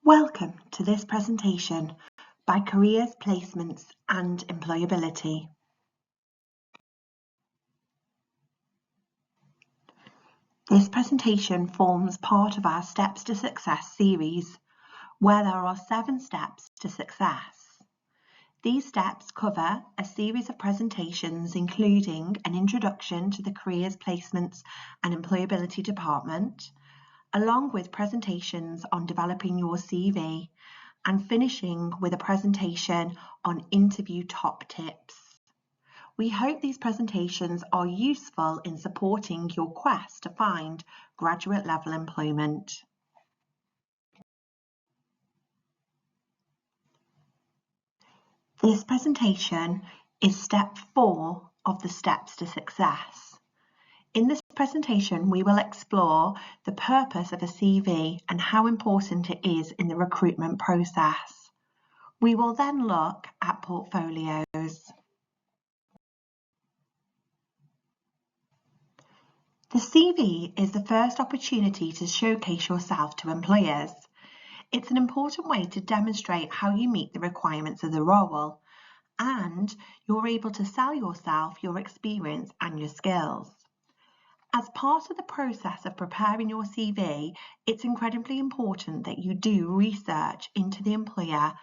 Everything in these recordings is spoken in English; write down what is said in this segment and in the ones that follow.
Welcome to this presentation by Careers, Placements and Employability. This presentation forms part of our Steps to Success series, where there are 7 steps to success. These steps cover a series of presentations including an introduction to the Careers, Placements and Employability department, along with presentations on developing your CV, and finishing with a presentation on interview top tips. We hope these presentations are useful in supporting your quest to find graduate level employment. This presentation is step 4 of the Steps to Success. In this presentation, we will explore the purpose of a CV and how important it is in the recruitment process. We will then look at portfolios. The CV is the first opportunity to showcase yourself to employers. It's an important way to demonstrate how you meet the requirements of the role, and you're able to sell yourself, your experience and your skills. As part of the process of preparing your CV, it's incredibly important that you do research into the employer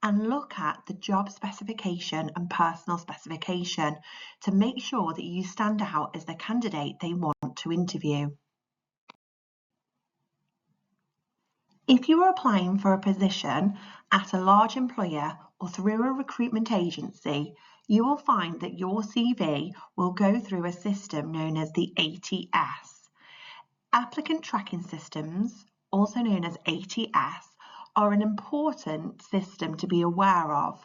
and look at the job specification and personal specification to make sure that you stand out as the candidate they want to interview. If you are applying for a position at a large employer or through a recruitment agency, you will find that your CV will go through a system known as the ATS. Applicant Tracking Systems, also known as ATS, are an important system to be aware of.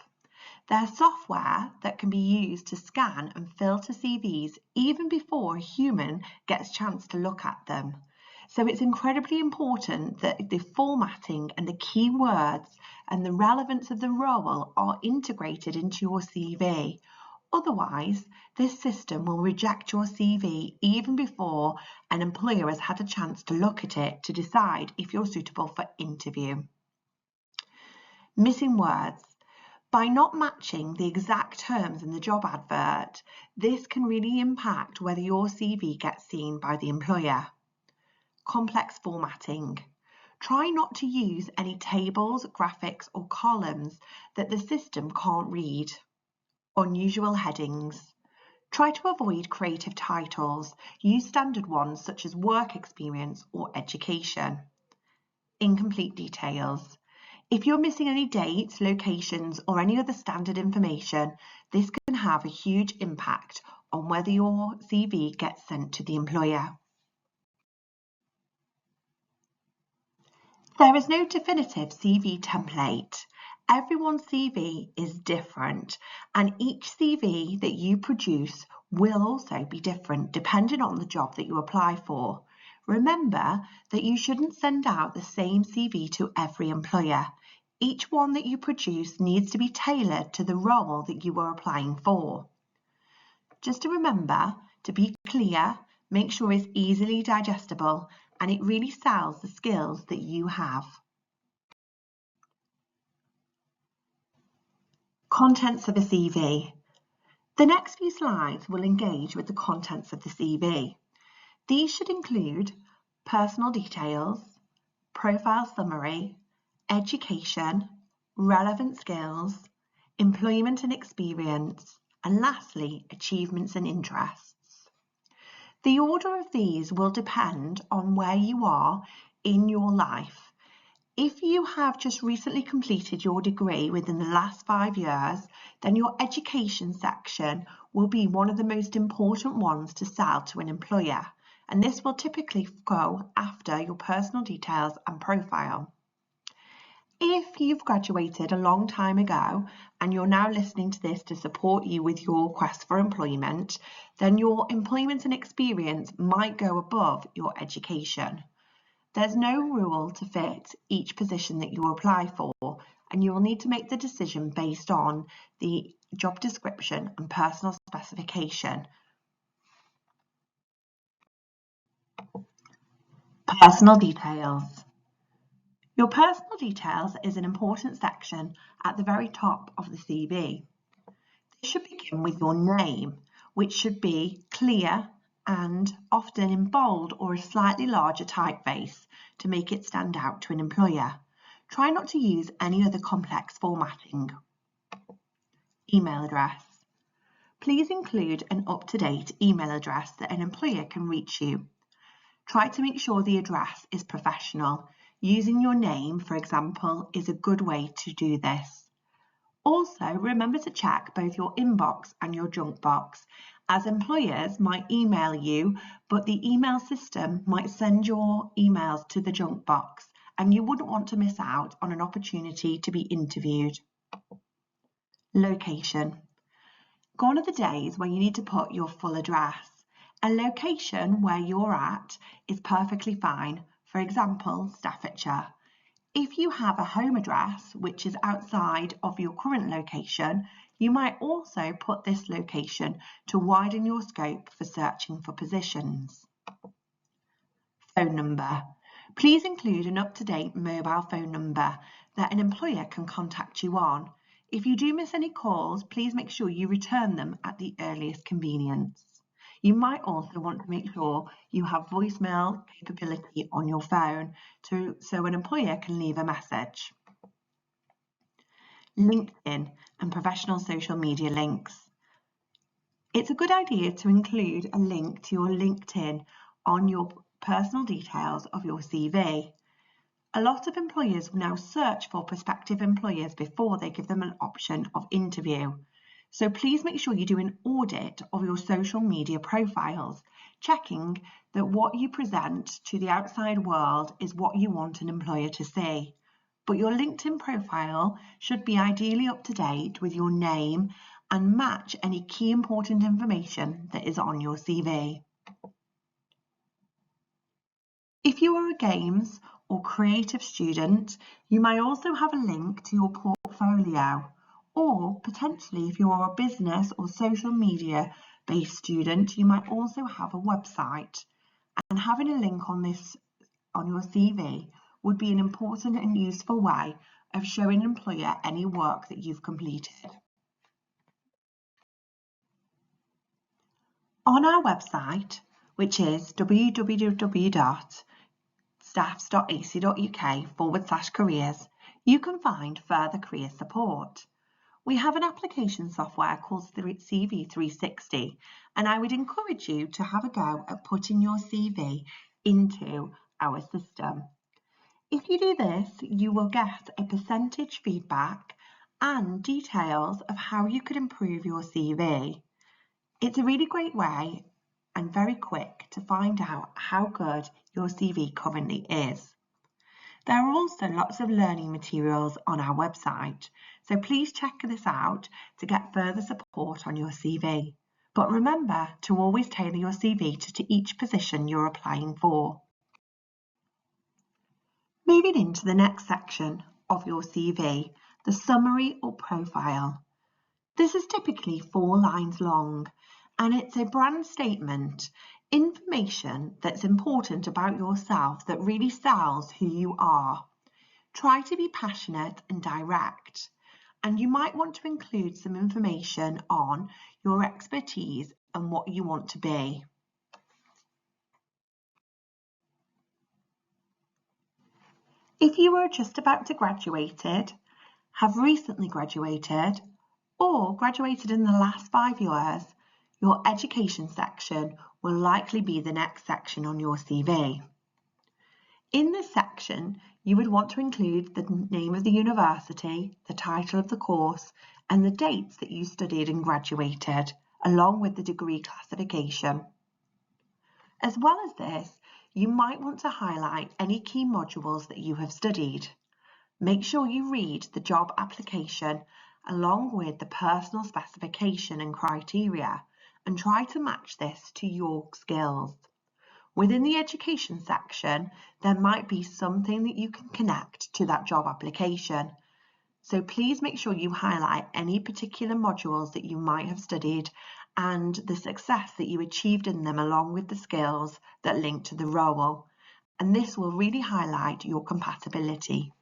They're software that can be used to scan and filter CVs even before a human gets a chance to look at them. So it's incredibly important that the formatting and the keywords and the relevance of the role are integrated into your CV. Otherwise, this system will reject your CV even before an employer has had a chance to look at it to decide if you're suitable for interview. Missing words. By not matching the exact terms in the job advert, this can really impact whether your CV gets seen by the employer. Complex formatting. Try not to use any tables, graphics or columns that the system can't read. Unusual headings. Try to avoid creative titles. Use standard ones such as work experience or education. Incomplete details. If you're missing any dates, locations or any other standard information, this can have a huge impact on whether your CV gets sent to the employer. There is no definitive CV template. Everyone's CV is different, and each CV that you produce will also be different depending on the job that you apply for. Remember that you shouldn't send out the same CV to every employer. Each one that you produce needs to be tailored to the role that you are applying for. Just to remember to be clear, make sure it's easily digestible, and it really sells the skills that you have. Contents of a CV. The next few slides will engage with the contents of the CV. These should include personal details, profile summary, education, relevant skills, employment and experience, and lastly, achievements and interests. The order of these will depend on where you are in your life. If you have just recently completed your degree within the last 5 years, then your education section will be one of the most important ones to sell to an employer, and this will typically go after your personal details and profile. If you've graduated a long time ago and you're now listening to this to support you with your quest for employment, then your employment and experience might go above your education. There's no rule to fit each position that you apply for, and you will need to make the decision based on the job description and personal specification. Personal details. Your personal details is an important section at the very top of the CV. This should begin with your name, which should be clear and often in bold or a slightly larger typeface to make it stand out to an employer. Try not to use any other complex formatting. Email address. Please include an up-to-date email address that an employer can reach you. Try to make sure the address is professional. Using your name, for example, is a good way to do this. Also, remember to check both your inbox and your junk box, as employers might email you, but the email system might send your emails to the junk box, and you wouldn't want to miss out on an opportunity to be interviewed. Location. Gone are the days where you need to put your full address. A location where you're at is perfectly fine, for example, Staffordshire. If you have a home address which is outside of your current location, you might also put this location to widen your scope for searching for positions. Phone number. Please include an up-to-date mobile phone number that an employer can contact you on. If you do miss any calls, please make sure you return them at the earliest convenience. You might also want to make sure you have voicemail capability on your phone so an employer can leave a message. LinkedIn and professional social media links. It's a good idea to include a link to your LinkedIn on your personal details of your CV. A lot of employers now search for prospective employers before they give them an option of interview. So please make sure you do an audit of your social media profiles, checking that what you present to the outside world is what you want an employer to see. But your LinkedIn profile should be ideally up to date with your name and match any key important information that is on your CV. If you are a games or creative student, you may also have a link to your portfolio, or potentially if you are a business or social media based student, you might also have a website, and having a link on your CV would be an important and useful way of showing an employer any work that you've completed. On our website, which is www.staffs.ac.uk/careers, you can find further career support. We have an application software called CV 360, and I would encourage you to have a go at putting your CV into our system. If you do this, you will get a percentage feedback and details of how you could improve your CV. It's a really great way and very quick to find out how good your CV currently is. There are also lots of learning materials on our website, so please check this out to get further support on your CV. But remember to always tailor your CV to each position you're applying for. Moving into the next section of your CV, the summary or profile. This is typically 4 lines long, and it's a brand statement, information that's important about yourself that really sells who you are. Try to be passionate and direct, and you might want to include some information on your expertise and what you want to be. If you are just about to graduate, have recently graduated, or graduated in the last 5 years, your education section will likely be the next section on your CV. In this section, you would want to include the name of the university, the title of the course, and the dates that you studied and graduated, along with the degree classification. As well as this, you might want to highlight any key modules that you have studied. Make sure you read the job application along with the personal specification and criteria, and try to match this to your skills. Within the education section, there might be something that you can connect to that job application. So please make sure you highlight any particular modules that you might have studied and the success that you achieved in them along with the skills that link to the role. and this will really highlight your compatibility.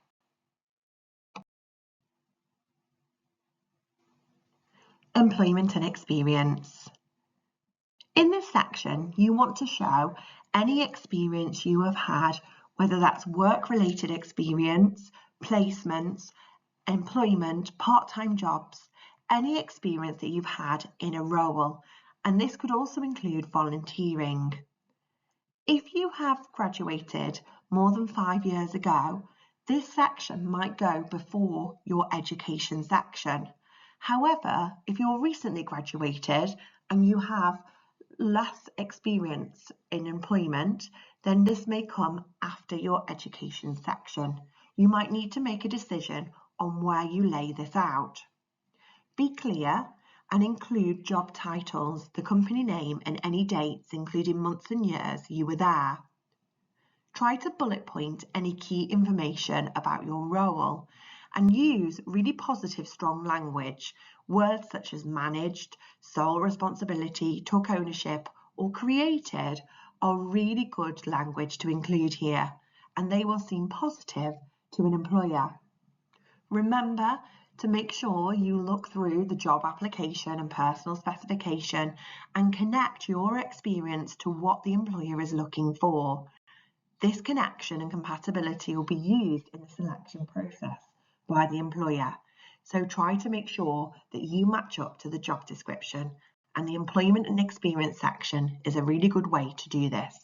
Employment and experience. In this section, you want to show any experience you have had, whether that's work-related experience, placements, employment, part-time jobs, any experience that you've had in a role, and this could also include volunteering. If you have graduated more than 5 years ago, this section might go before your education section. However, if you're recently graduated and you have less experience in employment, then this may come after your education section. You might need to make a decision on where you lay this out. Be clear and include job titles, the company name, and any dates, including months and years you were there. Try to bullet point any key information about your role and use really positive, strong language. Words such as managed, sole responsibility, took ownership, or created are really good language to include here, and they will seem positive to an employer. Remember to make sure you look through the job application and personal specification and connect your experience to what the employer is looking for. This connection and compatibility will be used in the selection process by the employer. So try to make sure that you match up to the job description, and the employment and experience section is a really good way to do this.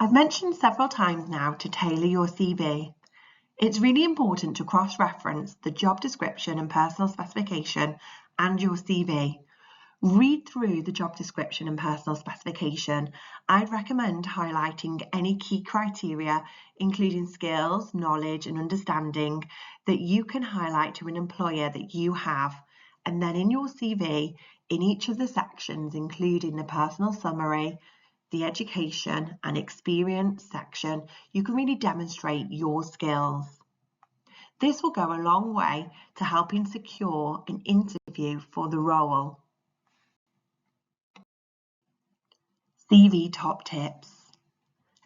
I've mentioned several times now to tailor your CV. It's really important to cross-reference the job description and personal specification and your CV. Read through the job description and personal specification. I'd recommend highlighting any key criteria, including skills, knowledge, and understanding that you can highlight to an employer that you have. And then in your CV, in each of the sections, including the personal summary, the education and experience section, you can really demonstrate your skills. This will go a long way to helping secure an interview for the role. CV top tips.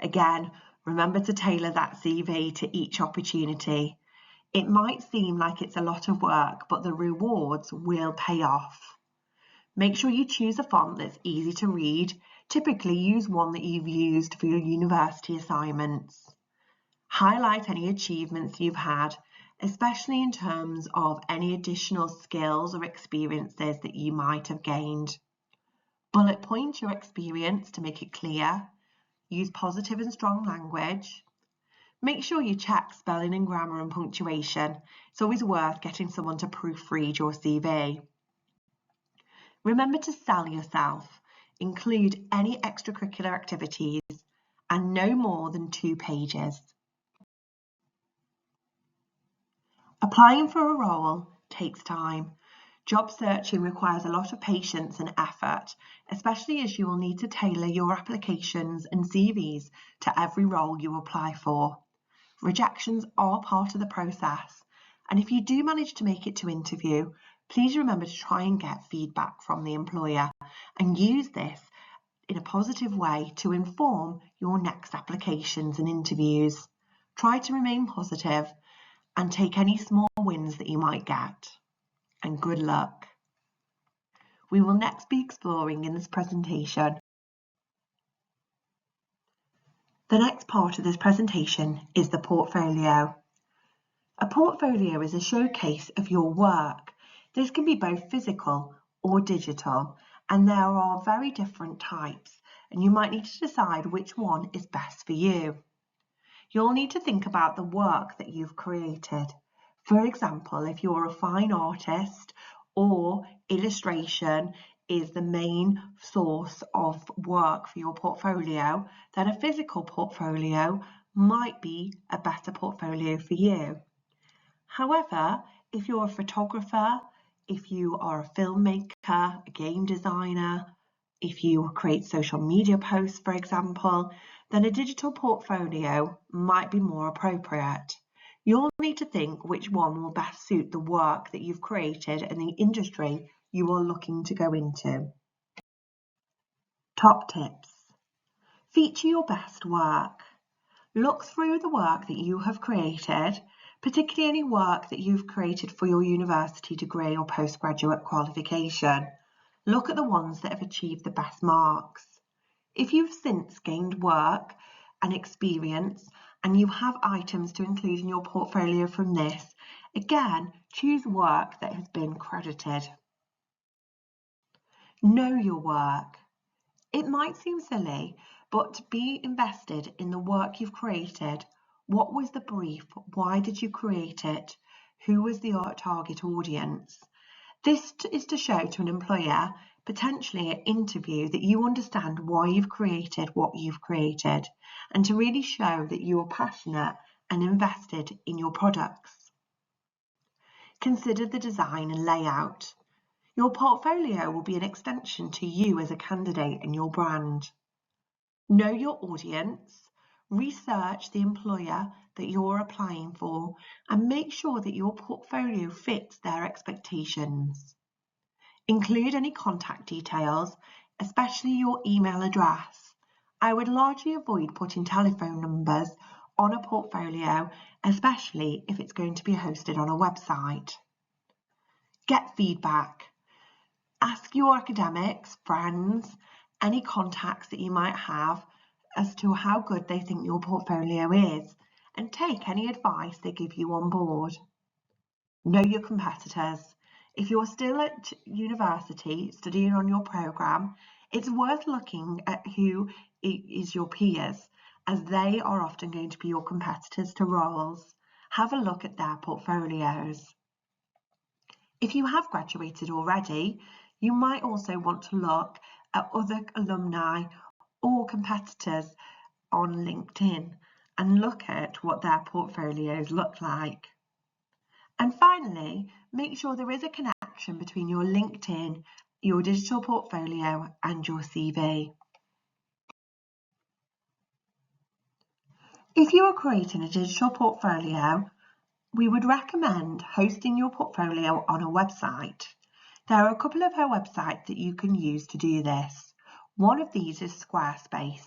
Again, remember to tailor that CV to each opportunity. It might seem like it's a lot of work, but the rewards will pay off. Make sure you choose a font that's easy to read. Typically use one that you've used for your university assignments. Highlight any achievements you've had, especially in terms of any additional skills or experiences that you might have gained. Bullet point your experience to make it clear. Use positive and strong language. Make sure you check spelling and grammar and punctuation. It's always worth getting someone to proofread your CV. Remember to sell yourself. Include any extracurricular activities and no more than 2 pages. Applying for a role takes time. Job searching requires a lot of patience and effort, especially as you will need to tailor your applications and CVs to every role you apply for. Rejections are part of the process, and if you do manage to make it to interview, please remember to try and get feedback from the employer and use this in a positive way to inform your next applications and interviews. Try to remain positive and take any small wins that you might get. And good luck. We will next be exploring in this presentation. The next part of this presentation is the portfolio. A portfolio is a showcase of your work. This can be both physical or digital, and there are very different types, and you might need to decide which one is best for you. You'll need to think about the work that you've created. For example, if you're a fine artist or illustration is the main source of work for your portfolio, then a physical portfolio might be a better portfolio for you. However, if you're a photographer, if you are a filmmaker, a game designer, if you create social media posts, for example, then a digital portfolio might be more appropriate. You'll need to think which one will best suit the work that you've created and the industry you are looking to go into. Top tips. Feature your best work. Look through the work that you have created, particularly any work that you've created for your university degree or postgraduate qualification. Look at the ones that have achieved the best marks. If you've since gained work and experience and you have items to include in your portfolio from this, again, choose work that has been credited. Know your work. It might seem silly, but be invested in the work you've created. What was the brief? Why did you create it? Who was the target audience? This is to show to an employer, potentially an interview, that you understand why you've created what you've created, and to really show that you are passionate and invested in your products. Consider the design and layout. Your portfolio will be an extension to you as a candidate and your brand. Know your audience, research the employer that you're applying for, and make sure that your portfolio fits their expectations. Include any contact details, especially your email address. I would largely avoid putting telephone numbers on a portfolio, especially if it's going to be hosted on a website. Get feedback. Ask your academics, friends, any contacts that you might have as to how good they think your portfolio is, and take any advice they give you on board. Know your competitors. If you're still at university studying on your programme, it's worth looking at who is your peers, as they are often going to be your competitors to roles. Have a look at their portfolios. If you have graduated already, you might also want to look at other alumni or competitors on LinkedIn and look at what their portfolios look like. And finally, make sure there is a connection between your LinkedIn, your digital portfolio, and your CV. If you are creating a digital portfolio, we would recommend hosting your portfolio on a website. There are a couple of our websites that you can use to do this. One of these is Squarespace.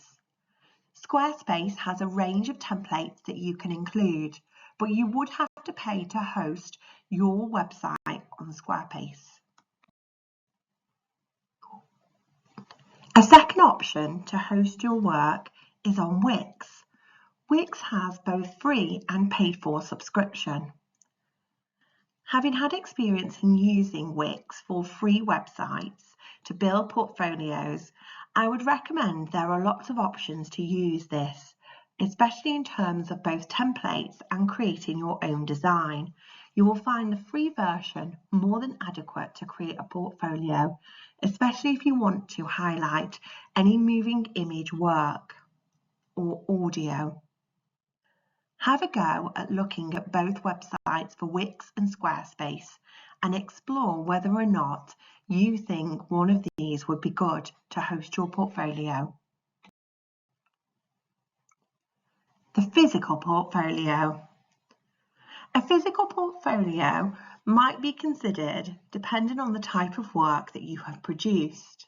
Squarespace has a range of templates that you can include, but you would have to pay to host your website on Squarespace. A second option to host your work is on Wix. Wix has both free and paid for subscription. Having had experience in using Wix for free websites to build portfolios, I would recommend there are lots of options to use this, especially in terms of both templates and creating your own design. You will find the free version more than adequate to create a portfolio, especially if you want to highlight any moving image work or audio. Have a go at looking at both websites for Wix and Squarespace and explore whether or not you think one of these would be good to host your portfolio. The physical portfolio. A physical portfolio might be considered depending on the type of work that you have produced,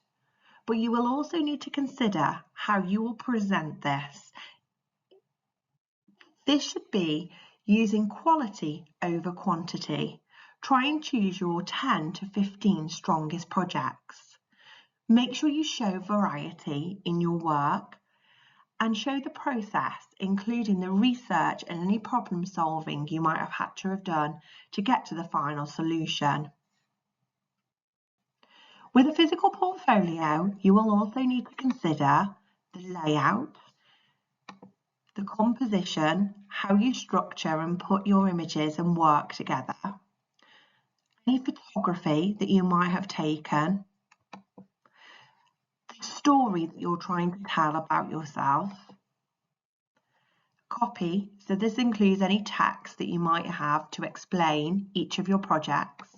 but you will also need to consider how you will present this. This should be using quality over quantity. Try and choose your 10 to 15 strongest projects. Make sure you show variety in your work and show the process, including the research and any problem solving you might have had to have done to get to the final solution. With a physical portfolio, you will also need to consider the layout, the composition, how you structure and put your images and work together, any photography that you might have taken, the story that you're trying to tell about yourself, copy, so this includes any text that you might have to explain each of your projects,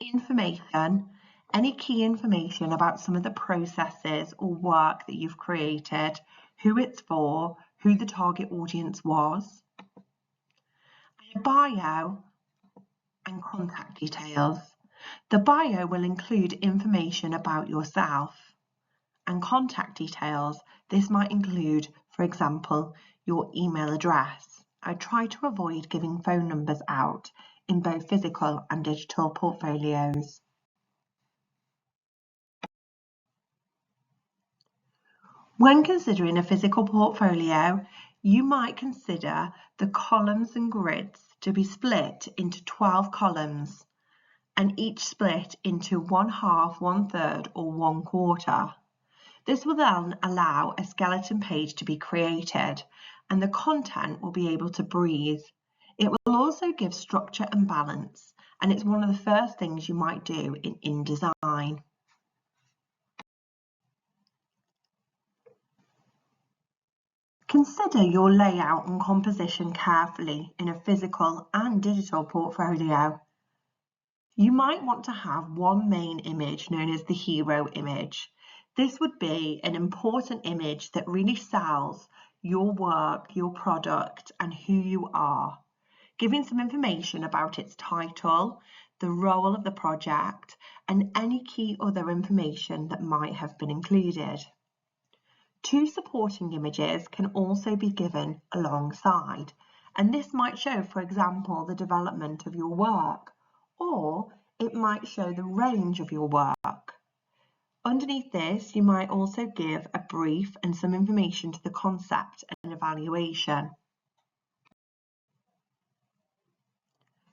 information, any key information about some of the processes or work that you've created, who it's for, who the target audience was, a bio and contact details. The bio will include information about yourself, and contact details, this might include, for example, your email address. I try to avoid giving phone numbers out in both physical and digital portfolios. When considering a physical portfolio, you might consider the columns and grids to be split into 12 columns, and each split into 1/2, 1/3, or 1/4. This will then allow a skeleton page to be created, and the content will be able to breathe. It will also give structure and balance, and it's one of the first things you might do in InDesign. Consider your layout and composition carefully in a physical and digital portfolio. You might want to have one main image known as the hero image. This would be an important image that really sells your work, your product, and who you are, giving some information about its title, the role of the project, and any key other information that might have been included. 2 supporting images can also be given alongside, and this might show, for example, the development of your work, or it might show the range of your work. Underneath this, you might also give a brief and some information to the concept and evaluation.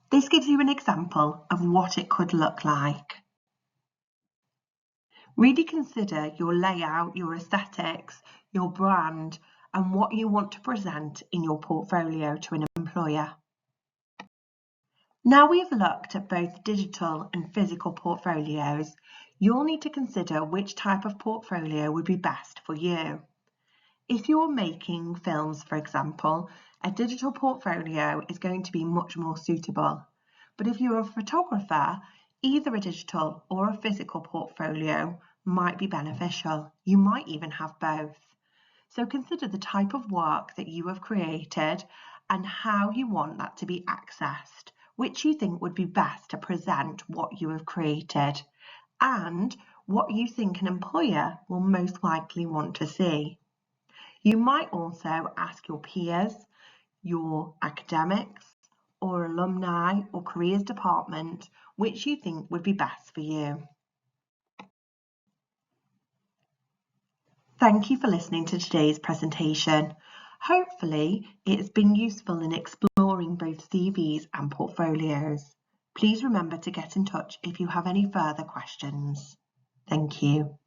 This gives you an example of what it could look like. Really consider your layout, your aesthetics, your brand, and what you want to present in your portfolio to an employer. Now we've looked at both digital and physical portfolios, you'll need to consider which type of portfolio would be best for you. If you're making films, for example, a digital portfolio is going to be much more suitable. But if you're a photographer, either a digital or a physical portfolio might be beneficial. You might even have both. So consider the type of work that you have created and how you want that to be accessed, which you think would be best to present what you have created, and what you think an employer will most likely want to see. You might also ask your peers, your academics, or alumni or careers department which you think would be best for you. Thank you for listening to today's presentation. Hopefully, it's been useful in exploring both CVs and portfolios. Please remember to get in touch if you have any further questions. Thank you.